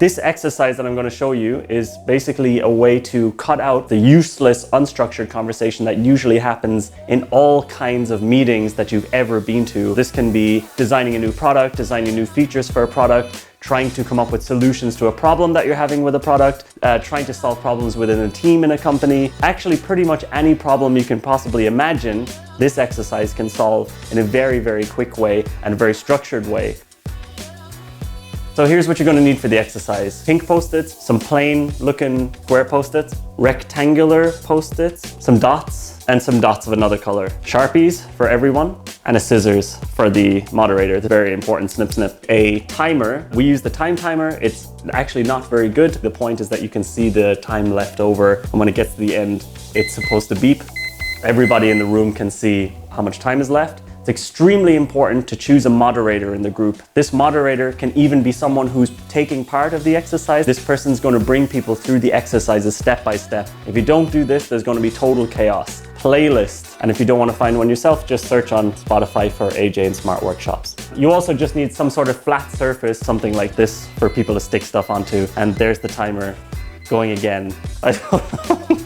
This exercise that I'm going to show you is basically a way to cut out the useless, unstructured conversation that usually happens in all kinds of meetings that you've ever been to. This can be designing a new product, designing new features for a product, trying to come up with solutions to a problem that you're having with a product, trying to solve problems within a team in a company. Actually, pretty much any problem you can possibly imagine, this exercise can solve in a very, very quick way and a very structured way. So here's what you're going to need for the exercise. Pink Post-its, some plain looking square Post-its, rectangular Post-its, some dots, and some dots of another color. Sharpies for everyone, and a scissors for the moderator. It's very important, snip snip. A timer, we use the time timer. It's actually not very good. The point is that you can see the time left over, and when it gets to the end, it's supposed to beep. Everybody in the room can see how much time is left. It's extremely important to choose a moderator in the group. This moderator can even be someone who's taking part of the exercise. This person's going to bring people through the exercises step by step. If you don't do this, there's going to be total chaos. Playlist. And if you don't want to find one yourself, just search on Spotify for AJ&Smart workshops. You also just need some sort of flat surface, something like this for people to stick stuff onto. And there's the timer going again. I don't know.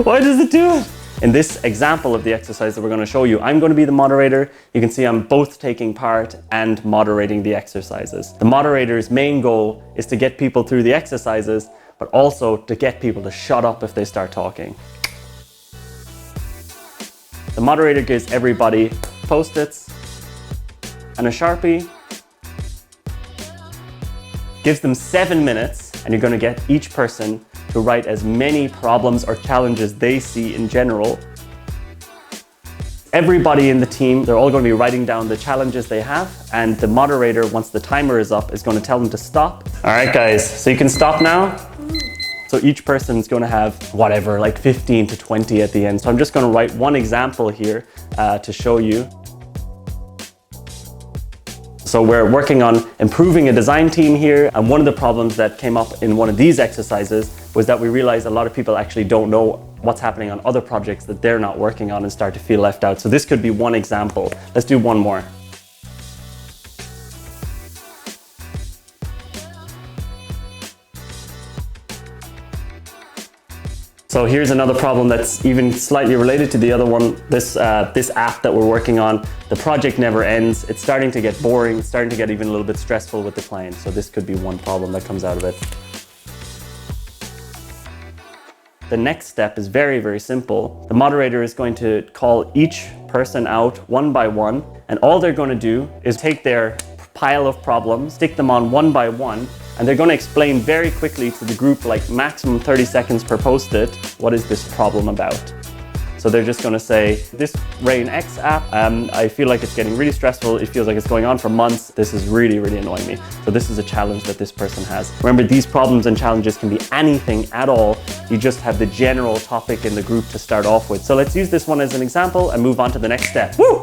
Why does it do it? In this example of the exercise that we're going to show you, I'm going to be the moderator. You can see I'm both taking part and moderating the exercises. The moderator's main goal is to get people through the exercises, but also to get people to shut up if they start talking. The moderator gives everybody Post-its and a Sharpie, gives them 7 minutes, and you're going to get each person to write as many problems or challenges they see in general. Everybody in the team, they're all going to be writing down the challenges they have, and the moderator, once the timer is up, is going to tell them to stop. All right, guys, so you can stop now. So each person is going to have whatever, like 15 to 20 at the end. So I'm just going to write one example here to show you. So we're working on improving a design team here, and one of the problems that came up in one of these exercises was that we realized a lot of people actually don't know what's happening on other projects that they're not working on and start to feel left out. So this could be one example. Let's do one more. So here's another problem that's even slightly related to the other one. This app that we're working on, the project never ends. It's starting to get boring. It's starting to get even a little bit stressful with the client. So this could be one problem that comes out of it. The next step is very, very simple. The moderator is going to call each person out one by one, and all they're going to do is take their pile of problems, stick them on one by one, and they're going to explain very quickly to the group, like maximum 30 seconds per Post-it, what is this problem about. So they're just going to say, this Rain X app, I feel like it's getting really stressful. It feels like it's going on for months. This is really, really annoying me. So this is a challenge that this person has. Remember, these problems and challenges can be anything at all. You just have the general topic in the group to start off with. So let's use this one as an example and move on to the next step. Woo!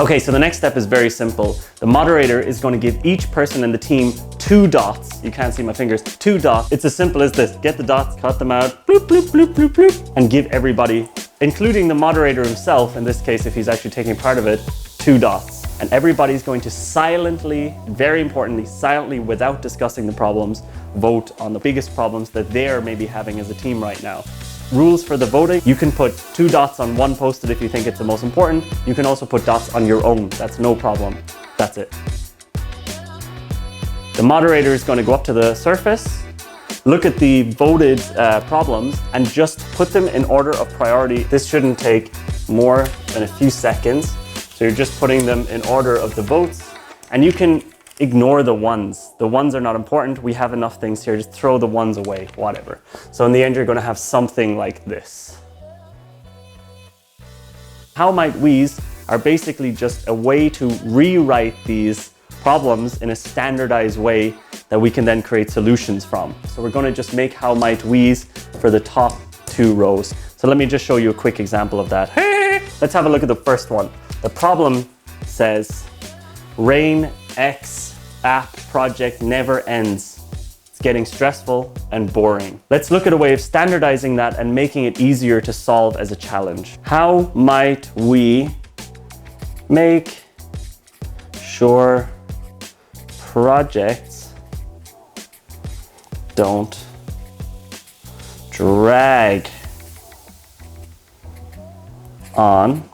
Okay, so the next step is very simple. The moderator is going to give each person in the team 2 dots. You can't see my fingers. 2 dots. It's as simple as this. Get the dots, cut them out, bloop, bloop, bloop, bloop, bloop, and give everybody, including the moderator himself, in this case, if he's actually taking part of it, 2 dots. And everybody's going to silently, very importantly, silently, without discussing the problems, vote on the biggest problems that they're maybe having as a team right now. Rules for the voting: you can put 2 dots on one Post-it if you think it's the most important. You can also put dots on your own. That's no problem. That's it. The moderator is going to go up to the surface, look at the voted problems, and just put them in order of priority. This shouldn't take more than a few seconds. So you're just putting them in order of the votes, and you can ignore the ones. The ones are not important. We have enough things here. Just throw the ones away, whatever. So in the end, you're going to have something like this. How might we's are basically just a way to rewrite these problems in a standardized way that we can then create solutions from. So we're going to just make how might we's for the top 2 rows. So let me just show you a quick example of that. Let's have a look at the first one. The problem says, Rain X app project never ends. It's getting stressful and boring. Let's look at a way of standardizing that and making it easier to solve as a challenge. How might we make sure projects don't drag on.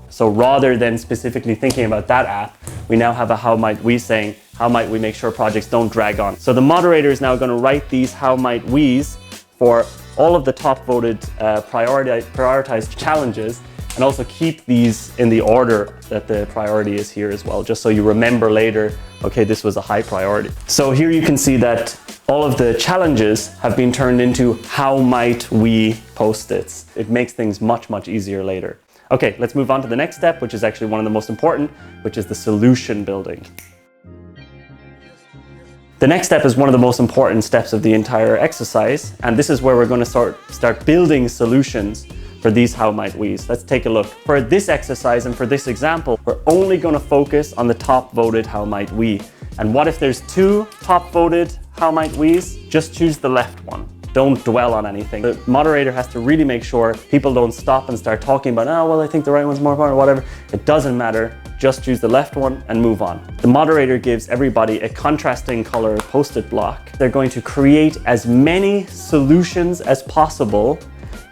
So rather than specifically thinking about that app, we now have a how might we saying, how might we make sure projects don't drag on? So the moderator is now going to write these how might we's for all of the top voted prioritized challenges, and also keep these in the order that the priority is here as well, just so you remember later, okay, this was a high priority. So here you can see that all of the challenges have been turned into how might we post-its. It makes things much, much easier later. Okay, let's move on to the next step, which is actually one of the most important, which is the solution building. The next step is one of the most important steps of the entire exercise, and this is where we're going to start building solutions for these how might we's. Let's take a look. For this exercise and for this example, we're only going to focus on the top voted how might we. And what if there's two top voted how might we's? Just choose the left one. Don't dwell on anything. The moderator has to really make sure people don't stop and start talking about, oh, well, I think the right one's more important or whatever. It doesn't matter. Just choose the left one and move on. The moderator gives everybody a contrasting color post-it block. They're going to create as many solutions as possible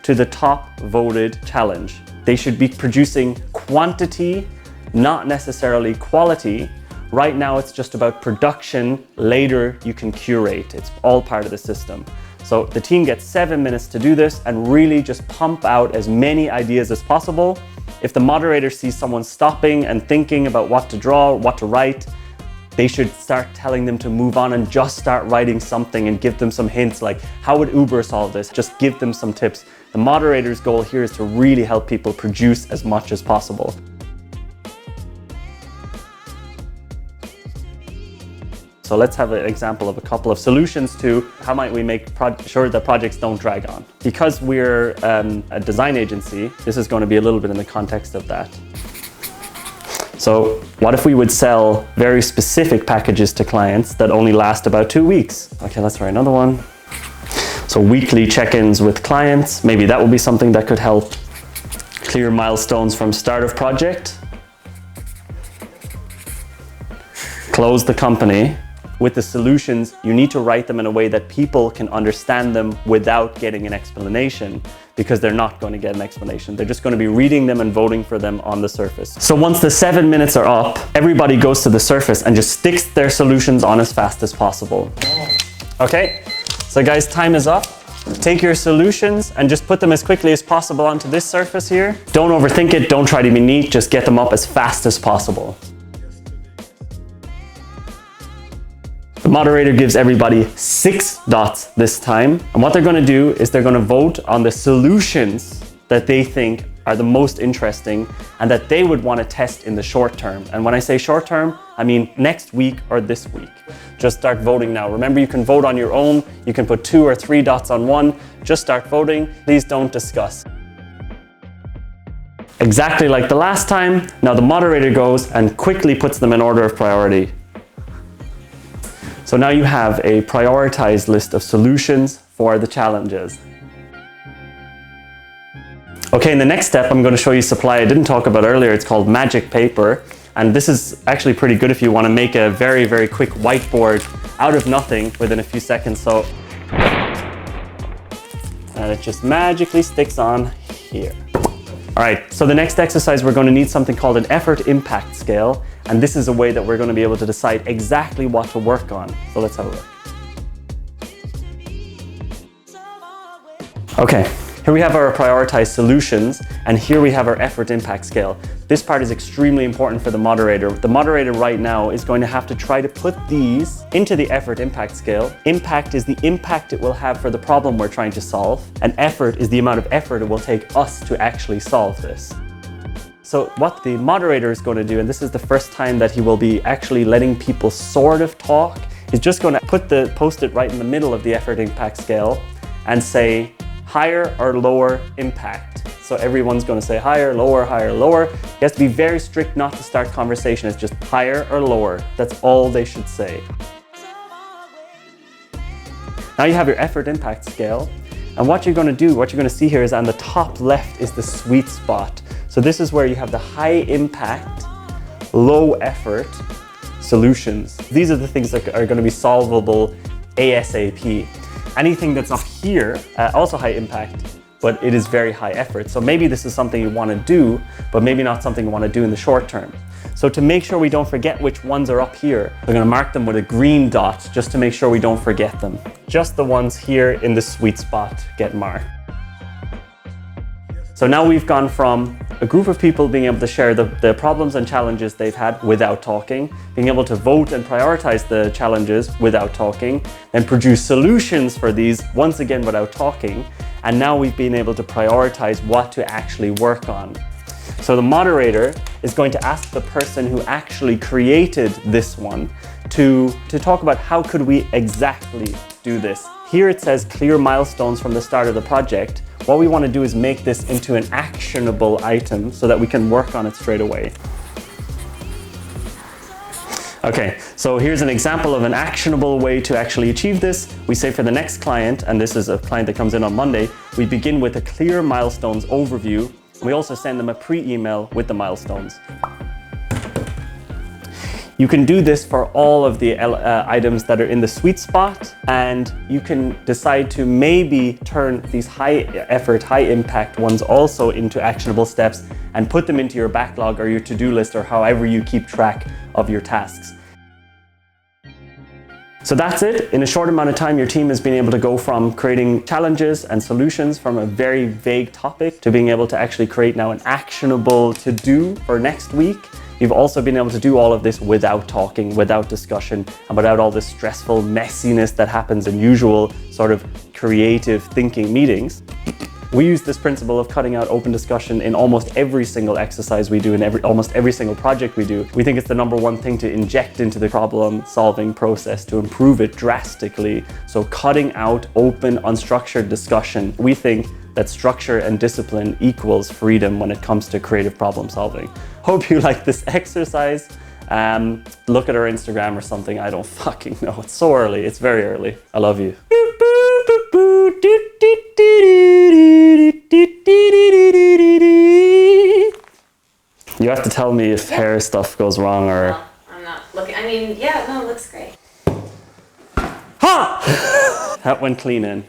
to the top voted challenge. They should be producing quantity, not necessarily quality. Right now, it's just about production. Later, you can curate. It's all part of the system. So the team gets 7 minutes to do this and really just pump out as many ideas as possible. If the moderator sees someone stopping and thinking about what to draw, what to write, they should start telling them to move on and just start writing something and give them some hints like, how would Uber solve this? Just give them some tips. The moderator's goal here is to really help people produce as much as possible. So let's have an example of a couple of solutions to how might we make sure that projects don't drag on. Because we're a design agency, this is going to be a little bit in the context of that. So what if we would sell very specific packages to clients that only last about 2 weeks? Okay, let's try another one. So weekly check-ins with clients, maybe that would be something that could help. Clear milestones from start of project. Close the company. With the solutions, you need to write them in a way that people can understand them without getting an explanation, because they're not going to get an explanation. They're just going to be reading them and voting for them on the surface. So once the 7 minutes are up, everybody goes to the surface and just sticks their solutions on as fast as possible. Okay, so guys, time is up. Take your solutions and just put them as quickly as possible onto this surface here. Don't overthink it, don't try to be neat, just get them up as fast as possible. The moderator gives everybody 6 dots this time. And what they're going to do is they're going to vote on the solutions that they think are the most interesting and that they would want to test in the short term. And when I say short term, I mean next week or this week. Just start voting now. Remember, you can vote on your own. You can put 2 or 3 dots on one. Just start voting. Please don't discuss. Exactly like the last time. Now the moderator goes and quickly puts them in order of priority. So now you have a prioritized list of solutions for the challenges. Okay, in the next step, I'm going to show you supply I didn't talk about earlier. It's called Magic Paper. And this is actually pretty good if you want to make a very, very quick whiteboard out of nothing within a few seconds. So, and it just magically sticks on here. All right, so the next exercise, we're going to need something called an effort impact scale. And this is a way that we're going to be able to decide exactly what to work on. So let's have a look. Okay, here we have our prioritized solutions, and here we have our effort impact scale. This part is extremely important for the moderator. The moderator right now is going to have to try to put these into the effort impact scale. Impact is the impact it will have for the problem we're trying to solve, and effort is the amount of effort it will take us to actually solve this. So what the moderator is going to do, and this is the first time that he will be actually letting people sort of talk, is just going to put the post-it right in the middle of the effort impact scale and say higher or lower impact. So everyone's going to say higher, lower, higher, lower. You have to be very strict not to start conversation. It's just higher or lower. That's all they should say. Now you have your effort impact scale. And what you're going to do, what you're going to see here is on the top left is the sweet spot. So this is where you have the high impact, low effort solutions. These are the things that are going to be solvable ASAP. Anything that's up here, also high impact, but it is very high effort. So maybe this is something you want to do, but maybe not something you want to do in the short term. So to make sure we don't forget which ones are up here, we're going to mark them with a green dot just to make sure we don't forget them. Just the ones here in the sweet spot get marked. So now we've gone from a group of people being able to share the problems and challenges they've had without talking, being able to vote and prioritize the challenges without talking, and produce solutions for these once again without talking. And now we've been able to prioritize what to actually work on. So the moderator is going to ask the person who actually created this one to talk about how could we exactly do this. Here it says clear milestones from the start of the project. What we want to do is make this into an actionable item so that we can work on it straight away. Okay, so here's an example of an actionable way to actually achieve this. We say for the next client, and this is a client that comes in on Monday, we begin with a clear milestones overview. We also send them a pre-email with the milestones. You can do this for all of the items that are in the sweet spot, and you can decide to maybe turn these high effort, high impact ones also into actionable steps and put them into your backlog or your to-do list or however you keep track of your tasks. So that's it. In a short amount of time, your team has been able to go from creating challenges and solutions from a very vague topic to being able to actually create now an actionable to-do for next week. You've also been able to do all of this without talking, without discussion, and without all this stressful messiness that happens in usual sort of creative thinking meetings. We use this principle of cutting out open discussion in almost every single exercise we do, in almost every single project we do. We think it's the #1 thing to inject into the problem-solving process to improve it drastically. So cutting out open, unstructured discussion. We think that structure and discipline equals freedom when it comes to creative problem solving. Hope you like this exercise. Look at our Instagram or something. I don't fucking know. It's so early. It's very early. I love you. You have to tell me if hair stuff goes wrong or... Well, I'm not looking. I mean, yeah, no, it looks great. Ha! That went clean in.